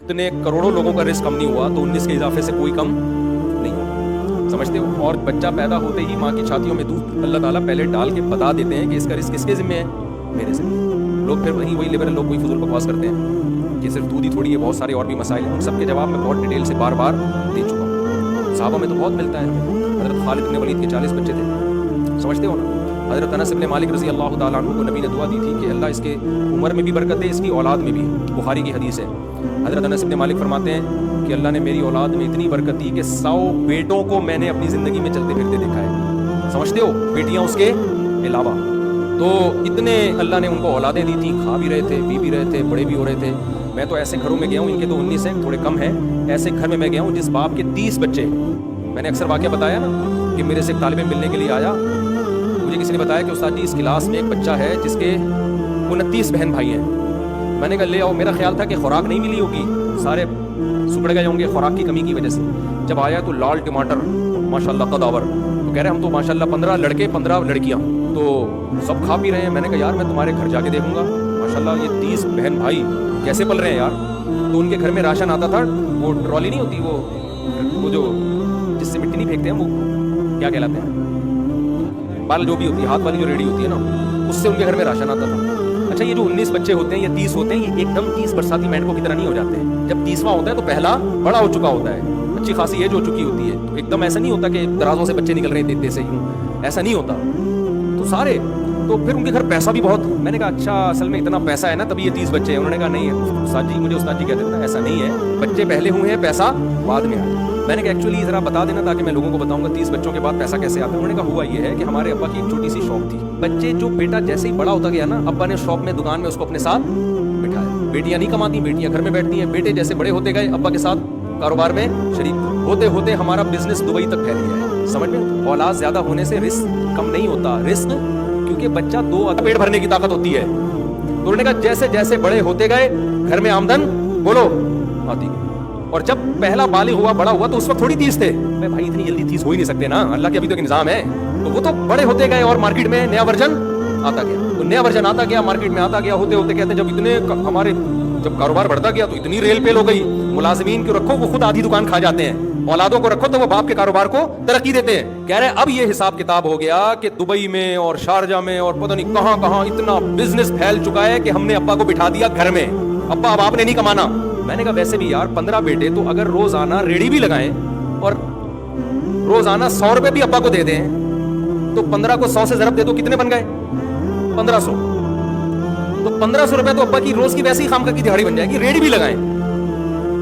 اتنے کروڑوں لوگوں کا رزق کم نہیں ہوا تو 19 کے اضافے سے کوئی کم نہیں ہوگا, سمجھتے ہو. اور بچہ پیدا ہوتے ہی ماں کی چھاتیوں میں دودھ اللہ تعالیٰ پہلے ڈال کے بتا دیتے ہیں کہ اس کا رزق کس کے ذمہ ہے, میرے ذمہ. لوگ پھر وہی لبرل لوگ کوئی فضول بکواس کرتے ہیں کہ صرف دودھ ہی تھوڑی ہے, بہت سارے اور بھی مسائل ہیں. ان سب کے جواب میں بہت ڈیٹیل سے بار بار دے چکا ہوں. صحابہ میں تو بہت ملتا ہے. حضرت خالد بن ولید کے 40 بچے تھے, سمجھتے ہو نا. حضرت انس بن مالک رضی اللہ تعالیٰ عنہ کو نبی نے دعا دی تھی کہ اللہ اس کے عمر میں بھی برکت دے, اس کی اولاد میں بھی. بخاری کی حدیث ہے. حضرت انس بن مالک فرماتے ہیں کہ اللہ نے میری اولاد میں اتنی برکت دی کہ 100 بیٹوں کو میں نے اپنی زندگی میں چلتے پھرتے دیکھا ہے, سمجھتے ہو, بیٹیاں اس کے علاوہ. تو اتنے اللہ نے ان کو اولادیں دی تھیں, کھا بھی رہے تھے, پی بھی رہے تھے, بڑے بھی ہو رہے تھے. میں تو ایسے گھروں میں گیا ہوں, ان کے تو 19 ہیں, تھوڑے کم ہیں. ایسے گھر میں گیا ہوں جس باپ کے 30 بچے. میں نے اکثر واقعہ بتایا نا کہ میرے سے ایک طالب علم ملنے کے لیے آیا, مجھے کسی نے بتایا کہ استاد جی اس کلاس میں ایک بچہ ہے جس کے 29 بہن بھائی ہیں. میں نے کہا لے آؤ. میرا خیال تھا کہ خوراک نہیں ملی ہوگی, سارے سکڑ گئے ہوں گے خوراک کی کمی کی وجہ سے. جب آیا تو لال ٹماٹر ماشاء اللہ قداور, تو کہہ رہے ہم تو ماشاء اللہ 15 لڑکے 15 لڑکیاں, تو سب کھا پی رہے ہیں. میں نے کہا یار میں تمہارے گھر جا کے دیکھوں گا, ماشاء اللہ یہ 30 بہن بھائی کیسے پل رہے ہیں یار. تو ان کے گھر میں راشن آتا تھا, وہ ٹرالی نہیں ہوتی, وہ جو جس سے مٹی نہیں پھینکتے ہیں, وہ کیا کہلاتے ہیں, بال جو بھی ہوتی ہے, ہاتھ والی جو ریڑھی ہوتی ہے نا, اس سے ان کے گھر میں راشن آتا تھا. اچھا یہ جو 19 بچے ہوتے ہیں, یہ 30 ہوتے ہیں, یہ ایک دم 30 برساتی مینڈکوں کی طرح نہیں ہو جاتے ہیں. جب 30واں ہوتا ہے تو پہلا بڑا ہو چکا ہوتا ہے, اچھی خاصی ایج ہو چکی ہوتی ہے. تو ایک دم ایسا نہیں ہوتا کہ درازوں سے بچے نکل رہے ہیں دیتے سے یوں, ایسا نہیں ہوتا. تو سارے تو پھر ان کے گھر پیسہ بھی بہت. میں نے کہا اچھا اصل میں اتنا پیسہ ہے نا تبھی یہ 30 بچے ہیں. انہوں نے کہا نہیں استاد جی, مجھے استاد جی کہتے تھے نا, ایسا نہیں ہے, بچے پہلے ہوئے ہیں, پیسہ بعد میں آیا. میں نے کہا ایکچولی ذرا بتا دینا تاکہ میں لوگوں کو بتاؤں گا 30 بچوں کے بعد پیسہ کیسے آتا ہے. انہوں نے کہا ہوا یہ ہے کہ ہمارے ابا کی ایک چھوٹی سی شاپ تھی. بچے جو بیٹا جیسے ہی بڑا ہوتا گیا نا, ابا نے شاپ میں دکان میں اس کو اپنے ساتھ بٹھایا. بیٹیاں نہیں کماتی, بیٹیاں گھر میں بیٹھتی ہیں. بیٹے جیسے بڑے ہوتے گئے ابا کے ساتھ کاروبار میں شریک ہوتے ہوتے ہمارا بزنس دبئی تک پھیل گیا ہے. سمجھ میں, اولاد زیادہ ہونے سے رسک کم نہیں ہوتا. رسک کیونکہ بچہ 2 پیٹ بھرنے کی طاقت ہوتی ہے. تو انہوں نے کہا جیسے جیسے بڑے ہوتے گئے گھر میں آمدن بولو آتی گئی. اور جب پہلا بالغ ہوا, بڑا ہوا, تو اس وقت تھوڑی 30 تھے. میں بھائی اتنی جلدی 30 ہو ہی نہیں سکتے نا, اللہ کے ابھی تک نظام ہے. تو وہ تو بڑے ہوتے گئے اور مارکیٹ میں نیا ورژن آتا گیا. تو نیا ورژن آتا گیا, مارکیٹ میں آتا گیا. ہوتے ہوتے کہتے ہیں جب اتنے ہمارے جب کاروبار بڑھتا گیا تو اتنی ریل پیل ہو گئی. ملازمین کو رکھو وہ خود آدھی دکان کھا جاتے ہیں, اولادوں کو رکھو تو وہ باپ کے کاروبار کو ترقی دیتے ہیں. کہہ رہے اب یہ حساب کتاب ہو گیا کہ دبئی میں اور شارجہ میں اور پتہ نہیں کہاں کہاں اتنا بزنس پھیل چکا ہے کہ ہم نے ابا کو بٹھا دیا گھر میں. ابا اب آپ نے نہیں کمانا. میں نے کہا ویسے بھی یار 15 بیٹے, تو اگر روزانہ ریڑھی بھی لگائیں اور روزانہ 100 روپے بھی ابا کو دے دیں تو 15 کو 100 سے ضرب دے دو, کتنے بن گئے 1500. تو 1500 روپے تو ابا کی روز کی ویسے ہی خامخواہ کی دہاڑی بن جائے گی. ریڑھی بھی لگائیں.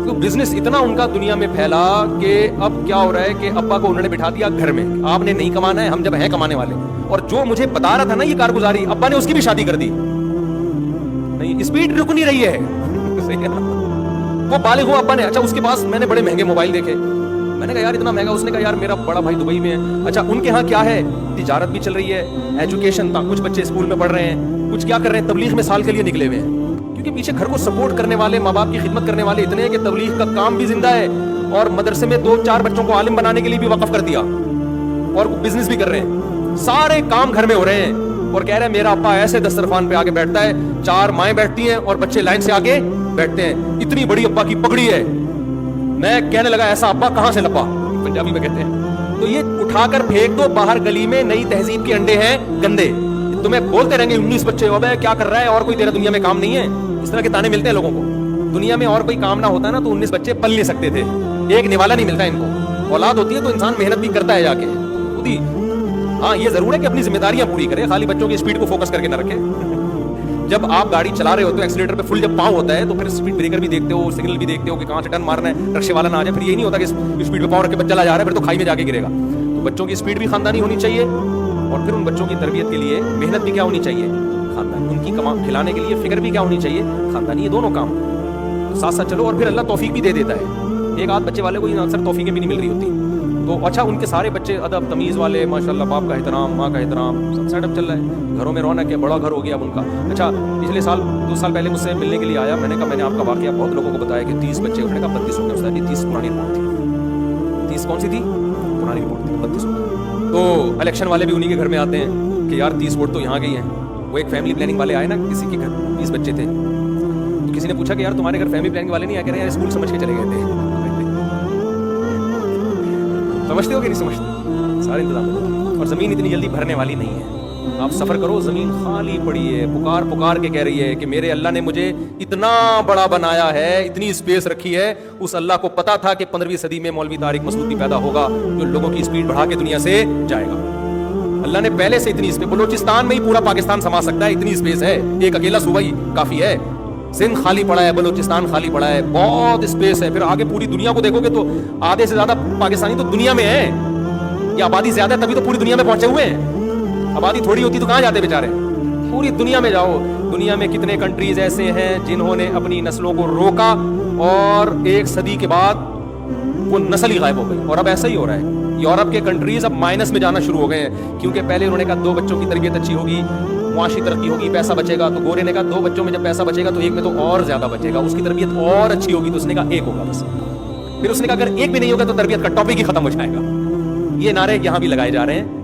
تو بزنس اتنا ان کا دنیا میں پھیلا کہ اب کیا ہو رہا ہے کہ ابا کو انہوں نے بٹھا دیا گھر میں. آپ نے نہیں کمانا ہے, ہم جب ہیں کمانے والے. اور جو مجھے بتا رہا تھا نا یہ کارگزاری, ابا نے اس کی بھی شادی کر دی. نہیں اسپیڈ رک نہیں رہی ہے. وہ بالغ ہوا ابا نے. اچھا اس کے پاس میں نے بڑے مہنگے موبائل دیکھے. میں نے کہا یار اتنا مہنگا. اس نے کہا یار میرا بڑا بھائی دبئی میں ہے. اچھا ان کے ہاں کیا ہے, تجارت بھی چل رہی ہے, ایجوکیشن تھا, کچھ بچے اسکول میں پڑھ رہے ہیں, کچھ کیا کر رہے ہیں تبلیغ میں سال کے لیے نکلے ہوئے ہیں. کیونکہ پیچھے گھر کو سپورٹ کرنے والے, ماں باپ کی خدمت کرنے والے اتنے ہیں کہ تبلیغ کا کام بھی زندہ ہے, اور مدرسے میں 2-4 بچوں کو عالم بنانے کے لیے بھی وقف کر دیا, اور بزنس بھی کر رہے ہیں. سارے کام گھر میں ہو رہے ہیں. اور کہہ رہے ہیں میرا ابا ایسے دسترخوان پہ آگے بیٹھتا ہے, 4 مائیں بیٹھتی ہیں اور بچے لائن سے آگے بیٹھتے ہیں. اتنی بڑی ابا کی پگڑی ہے. میں کہنے لگا ایسا ابا کہاں سے لپا, پنجابی میں کہتے ہیں. تو یہ اٹھا کر پھینک دو باہر گلی میں, نئی تہذیب کے انڈے ہیں گندے. تمہیں بولتے رہیں گے 19 بچے ہو گئے, کیا کر رہا ہے, اور کوئی تیرا دنیا میں کام نہیں ہے. اس طرح کے تانے ملتے ہیں لوگوں کو. دنیا میں اور کوئی کام نہ ہوتا نا تو 19 بچے پل نہیں سکتے تھے. ایک نوالا نہیں ملتا ان کو. اولاد ہوتی ہے تو انسان محنت بھی کرتا ہے جا کے خود ہی. ہاں یہ ضرور ہے کہ اپنی ذمہ داریاں پوری کرے, خالی بچوں کی اسپیڈ کو فوکس کر کے نہ رکھے. جب آپ گاڑی چلا رہے ہوتے ہو ایکسیلیٹر پہ فل جب پاؤں ہوتا ہے تو پھر اسپیڈ بریکر بھی دیکھتے ہو, سگنل بھی دیکھتے ہو کہ کہاں سے ٹرن مارنا ہے, رکشے والا نہ آ جائے. پھر یہی نہیں ہوتا کہ اسپیڈ پہ پاؤں رکھ کے بچہ چلا جا رہا ہے, پھر تو کھائی میں جا کے گرے گا. تو بچوں کی اسپیڈ بھی خاندانی ہونی چاہیے, اور پھر ان بچوں کی تربیت کے لیے محنت بھی کیا ہونی چاہیے, خاندانی. ان کی کھلانے کے لیے فکر بھی کیا ہونی چاہیے, خاندانی. یہ دونوں کام ساتھ ساتھ چلو, اور پھر اللہ توفیق بھی دے دیتا ہے. ایک آدھ بچے والے کو اکثر توفیقیں بھی نہیں مل رہی ہوتی. تو اچھا ان کے سارے بچے ادب تمیز والے, ماشاءاللہ, باپ کا احترام, ماں کا احترام, سب سیٹ اپ چل رہا ہے. گھروں میں رونق ہے, بڑا گھر ہو گیا اب ان کا. اچھا پچھلے سال 2 سال پہلے مجھ سے ملنے کے لیے آیا. میں نے کہا میں نے آپ کا واقعہ بہت لوگوں کو بتایا کہ 30 بچے. انہوں نے کہا 32 ہو گئے. 30 پرانی رپورٹ تھی. 30 کون سی تھی, پرانی رپورٹ تھی. 32 ہو گئے. تو الیکشن والے بھی انہیں کے گھر میں آتے ہیں کہ یار 30 ووٹ تو یہاں گئی ہیں. وہ ایک فیملی پلاننگ والے آئے نا, کسی کے گھر 20 بچے تھے, تو کسی کسی نے پوچھا کہ یار تمہارے گھر فیملی پلاننگ والے نہیں آ کے رہے ہیں, اسکول سمجھ کے چلے گئے تھے. سمجھتے ہو کہ نہیں سمجھتے؟ سارے انتظام ہے. اور زمین اتنی جلدی بھرنے والی نہیں ہے. آپ سفر کرو, زمین خالی پڑی ہے, پکار پکار کے کہہ رہی ہے کہ میرے اللہ نے مجھے اتنا بڑا بنایا ہے, اتنی اسپیس رکھی ہے. اس اللہ کو پتا تھا کہ 15ویں صدی میں مولوی طارق مسعودی پیدا ہوگا جو لوگوں کی اسپیڈ بڑھا کے دنیا سے جائے گا. اللہ نے پہلے سے اتنی اسپیس, بلوچستان میں ہی پورا پاکستان سما سکتا ہے, اتنی اسپیس ہے. ایک اکیلا صوبہ ہی کافی ہے. سندھ خالی پڑا ہے, بلوچستان خالی پڑا ہے, بہت اسپیس ہے. پھر آگے پوری دنیا کو دیکھو گے تو آدھے سے زیادہ پاکستانی تو دنیا میں ہیں. یہ آبادی زیادہ ہے تبھی تو پوری دنیا میں پہنچے ہوئے ہیں. آبادی تھوڑی ہوتی تو کہاں جاتے بیچارے؟ پوری دنیا میں جاؤ. دنیا میں کتنے کنٹریز ایسے ہیں جنہوں نے اپنی نسلوں کو روکا اور 1 صدی کے بعد وہ نسل ہی غائب ہو گئی. اور اب ایسا ہی ہو رہا ہے. یورپ کے کنٹریز اب مائنس میں جانا شروع ہو گئے ہیں, کیونکہ پہلے انہوں نے کہا 2 بچوں کی تربیت اچھی ہوگی, معاشی ترقی ہوگی, پیسہ بچے گا. تو گورے نے کہا 2 بچوں میں جب پیسہ بچے گا تو 1 میں تو اور زیادہ بچے گا, اس کی تربیت اور اچھی ہوگی. تو اس نے کہا 1 ہوگا بس. پھر اس نے کہا اگر 1 بھی نہیں ہوگا تو تربیت کا ٹاپک ہی ختم ہو جائے گا. یہ نعرے یہاں بھی لگائے جا رہے ہیں.